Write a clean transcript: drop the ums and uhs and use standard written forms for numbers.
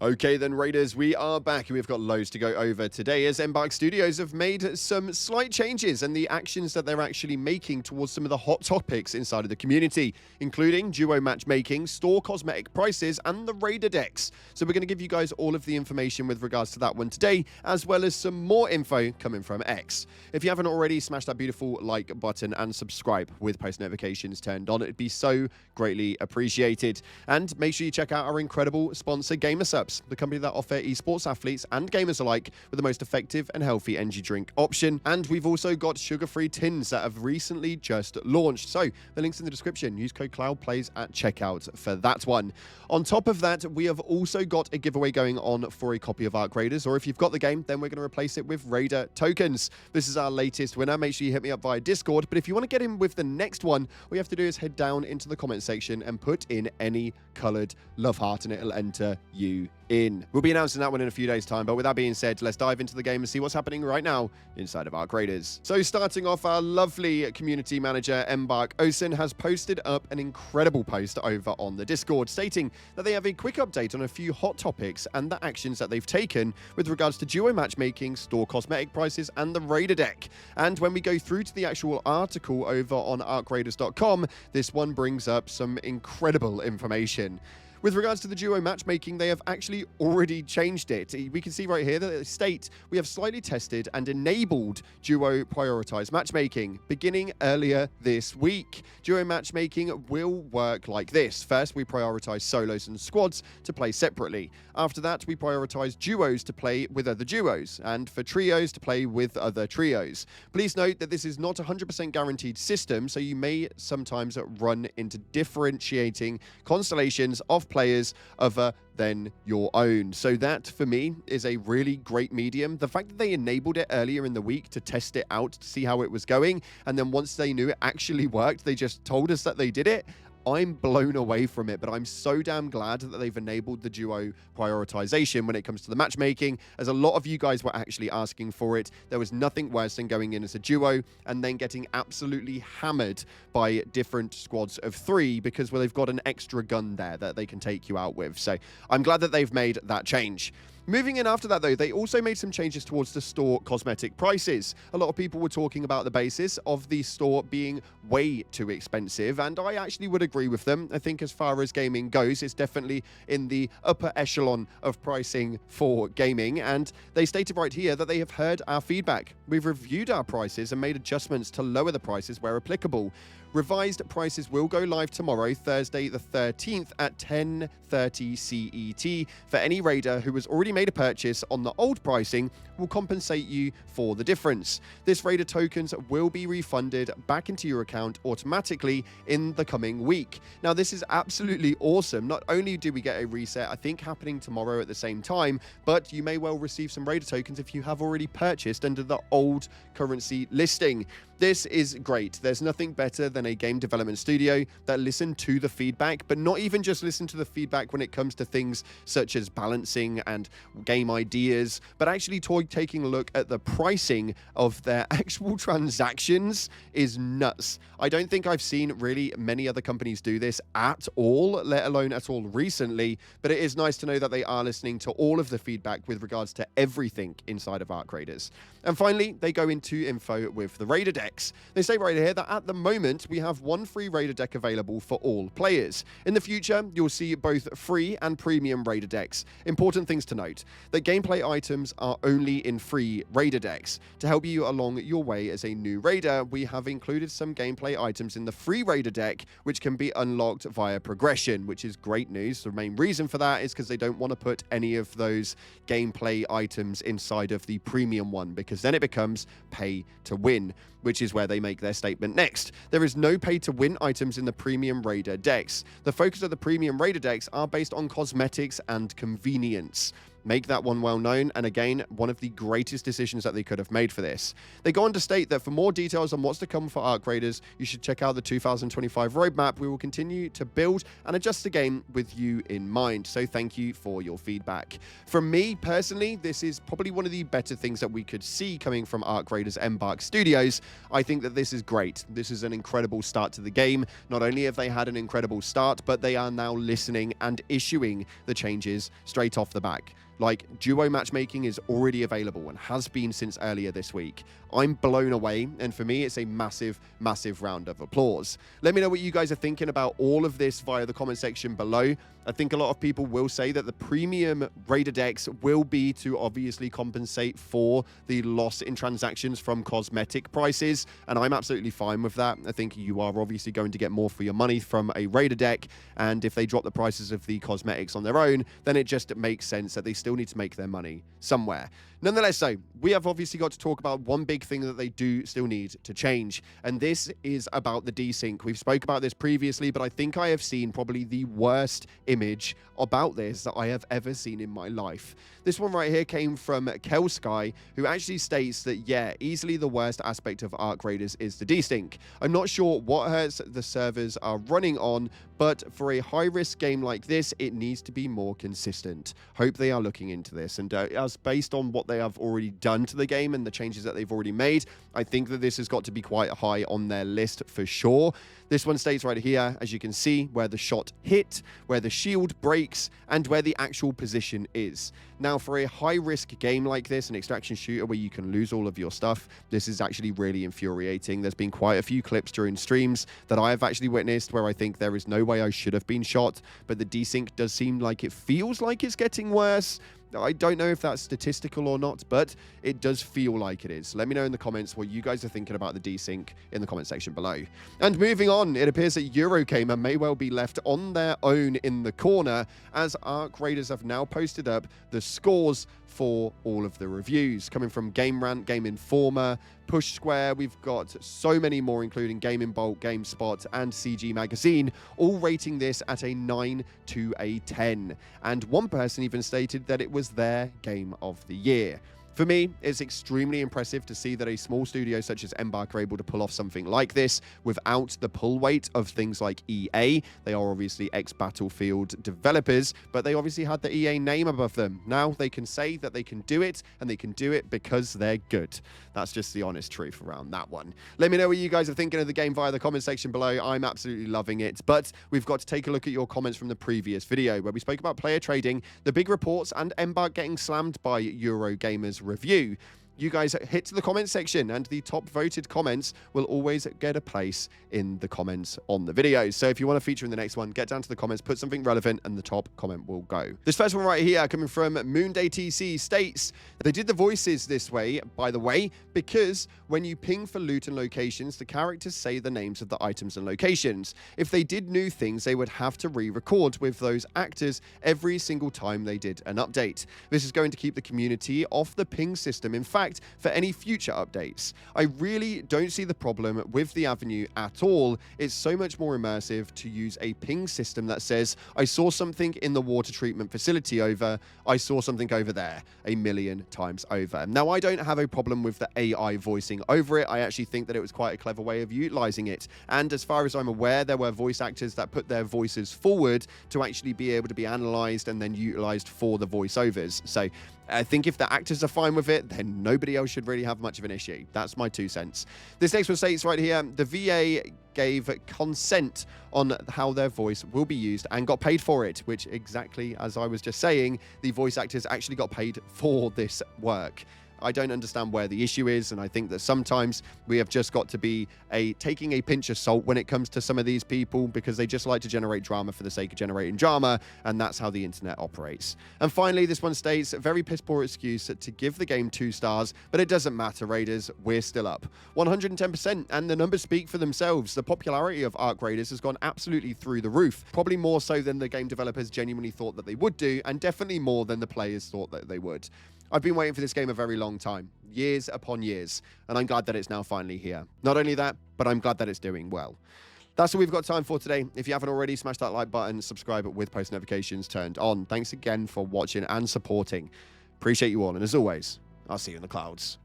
Okay then, Raiders, we are back and we've got loads to go over today as Embark Studios have made some slight changes and the actions that they're actually making towards some of the hot topics inside of the community, including duo matchmaking, store cosmetic prices, and the Raider decks. So we're going to give you guys all of the information with regards to that one today, as well as some more info coming from X. If you haven't already, smash that beautiful like button and subscribe with post notifications turned on. It'd be so greatly appreciated. And make sure you check out our incredible sponsor, GamerSupps, the company that offer esports athletes and gamers alike with the most effective and healthy energy drink option. And we've also got sugar-free tins that have recently just launched. So the link's in the description. Use code CloudPlays at checkout for that one. On top of that, we have also got a giveaway going on for a copy of Ark Raiders, or if you've got the game, then we're going to replace it with Raider tokens. This is our latest winner. Make sure you hit me up via Discord. But if you want to get in with the next one, all you have to do is head down into the comment section and put in any colored love heart and it'll enter you in. We'll be announcing that one in a few days' time, but with that being said, let's dive into the game and see what's happening right now inside of Ark Raiders. So starting off, our lovely community manager, Embark Osen, has posted up an incredible post over on the Discord stating that they have a quick update on a few hot topics and the actions that they've taken with regards to duo matchmaking, store cosmetic prices, and the Raider deck. And when we go through to the actual article over on arkraiders.com, this one brings up some incredible information. With regards to the duo matchmaking, they have actually already changed it. We can see right here that they state, we have slightly tested and enabled duo prioritized matchmaking beginning earlier this week. Duo matchmaking will work like this. First, we prioritize solos and squads to play separately. After that, we prioritize duos to play with other duos, and for trios to play with other trios. Please note that this is not a 100% guaranteed system, so you may sometimes run into differentiating constellations of players other than your own. So that, for me, is a really great medium. The fact that they enabled it earlier in the week to test it out, to see how it was going, and then once they knew it actually worked, they just told us that they did it. I'm blown away from it, but I'm so damn glad that they've enabled the duo prioritization when it comes to the matchmaking, as a lot of you guys were actually asking for it. There was nothing worse than going in as a duo and then getting absolutely hammered by different squads of 3 because, well, they've got an extra gun there that they can take you out with. So I'm glad that they've made that change. Moving in after that, though, they also made some changes towards the store cosmetic prices. A lot of people were talking about the basis of the store being way too expensive, and I actually would agree with them. I think as far as gaming goes, it's definitely in the upper echelon of pricing for gaming, and they stated right here that they have heard our feedback. We've reviewed our prices and made adjustments to lower the prices where applicable. Revised prices will go live tomorrow, Thursday the 13th at 10:30 CET. For any raider who has already made a purchase on the old pricing, will compensate you for the difference. This raider tokens will be refunded back into your account automatically in the coming week. Now, this is absolutely awesome. Not only do we get a reset, I think happening tomorrow at the same time, but you may well receive some raider tokens if you have already purchased under the old currency listing. This is great. There's nothing better than a game development studio that listen to the feedback, but not even just listen to the feedback when it comes to things such as balancing and game ideas, but actually taking a look at the pricing of their actual transactions is nuts. I don't think I've seen really many other companies do this at all, let alone at all recently, but it is nice to know that they are listening to all of the feedback with regards to everything inside of Ark Raiders. And finally, they go into info with the Raider decks. They say right here that at the moment, we have one free Raider deck available for all players. In the future, you'll see both free and premium Raider decks. Important things to note, that gameplay items are only in free Raider decks. To help you along your way as a new Raider, we have included some gameplay items in the free Raider deck, which can be unlocked via progression, which is great news. The main reason for that is because they don't want to put any of those gameplay items inside of the premium one, because then it becomes pay to win, which is where they make their statement next. There is no pay to win items in the premium Raider decks. The focus of the premium Raider decks are based on cosmetics and convenience. make that one well known, and again, one of the greatest decisions that they could have made for this. They go on to state that for more details on what's to come for Arc Raiders, you should check out the 2025 roadmap. We will continue to build and adjust the game with you in mind. So thank you for your feedback. From me personally, this is probably one of the better things that we could see coming from Arc Raiders Embark Studios. I think that this is great. This is an incredible start to the game. Not only have they had an incredible start, but they are now listening and issuing the changes straight off the back. Like, duo matchmaking is already available and has been since earlier this week. I'm blown away, and for me, it's a massive, massive round of applause. Let me know what you guys are thinking about all of this via the comment section below. I think a lot of people will say that the premium Raider decks will be to obviously compensate for the loss in transactions from cosmetic prices, and I'm absolutely fine with that. I think you are obviously going to get more for your money from a Raider deck, and if they drop the prices of the cosmetics on their own, then it just makes sense that they still need to make their money somewhere. Nonetheless, though, we have obviously got to talk about one big thing that they do still need to change, and this is about the desync. We've spoke about this previously, but I think I have seen probably the worst image about this that I have ever seen in my life. This one right here came from Kelsky, who actually states that, yeah, easily the worst aspect of Arc Raiders is the desync. I'm not sure what hertz the servers are running on, but for a high-risk game like this, it needs to be more consistent. Hope they are looking into this, and as based on what they have already done to the game and the changes that they've already made, I think that this has got to be quite high on their list for sure. This one states right here, as you can see, where the shot hit, where the shield breaks, and where the actual position is. Now, for a high-risk game like this, an extraction shooter where you can lose all of your stuff, this is actually really infuriating. There's been quite a few clips during streams that I have actually witnessed where I think there is no way I should have been shot, but the desync does seem like it feels like it's getting worse. I don't know if that's statistical or not, but it does feel like it is. Let me know in the comments what you guys are thinking about the desync in the comment section below. And moving on, it appears that Eurogamer may well be left on their own in the corner, as Arc Raiders have now posted up the scores for all of the reviews. Coming from Game Rant, Game Informer, Push Square, we've got so many more, including Game in Bulk, GameSpot, and CG Magazine, all rating this at a 9 to a 10. And one person even stated that it was their game of the year. For me, it's extremely impressive to see that a small studio such as Embark are able to pull off something like this without the pull weight of things like EA. They are obviously ex-Battlefield developers, but they obviously had the EA name above them. Now they can say that they can do it, and they can do it because they're good. That's just the honest truth around that one. Let me know what you guys are thinking of the game via the comment section below. I'm absolutely loving it, but we've got to take a look at your comments from the previous video where we spoke about player trading, the big reports, and Embark getting slammed by Eurogamer's review. You guys hit to the comment section, and the top voted comments will always get a place in the comments on the videos. So if you want to feature in the next one, get down to the comments, put something relevant, and the top comment will go. This first one right here, coming from Moonday TC, states they did the voices this way, by the way, because when you ping for loot and locations, the characters say the names of the items and locations. If they did new things, they would have to re-record with those actors every single time they did an update. This is going to keep the community off the ping system. In fact, for any future updates. I really don't see the problem with the avenue at all. It's so much more immersive to use a ping system that says, I saw something in the water treatment facility over, I saw something over there, a million times over. Now, I don't have a problem with the AI voicing over it. I actually think that it was quite a clever way of utilizing it. And as far as I'm aware, there were voice actors that put their voices forward to actually be able to be analyzed and then utilized for the voiceovers. So I think if the actors are fine with it, then nobody else should really have much of an issue. That's my 2 cents. This next one states right here, the VA gave consent on how their voice will be used and got paid for it, which exactly as I was just saying, the voice actors actually got paid for this work. I don't understand where the issue is, and I think that sometimes we have just got to be taking a pinch of salt when it comes to some of these people, because they just like to generate drama for the sake of generating drama, and that's how the internet operates. And finally, this one states, very piss poor excuse to give the game 2 stars, but it doesn't matter, Raiders, we're still up 110%, and the numbers speak for themselves. The popularity of Arc Raiders has gone absolutely through the roof, probably more so than the game developers genuinely thought that they would do, and definitely more than the players thought that they would. I've been waiting for this game a very long time, years upon years, and I'm glad that it's now finally here. Not only that, but I'm glad that it's doing well. That's all we've got time for today. If you haven't already, smash that like button, subscribe with post notifications turned on. Thanks again for watching and supporting. Appreciate you all. And as always, I'll see you in the clouds.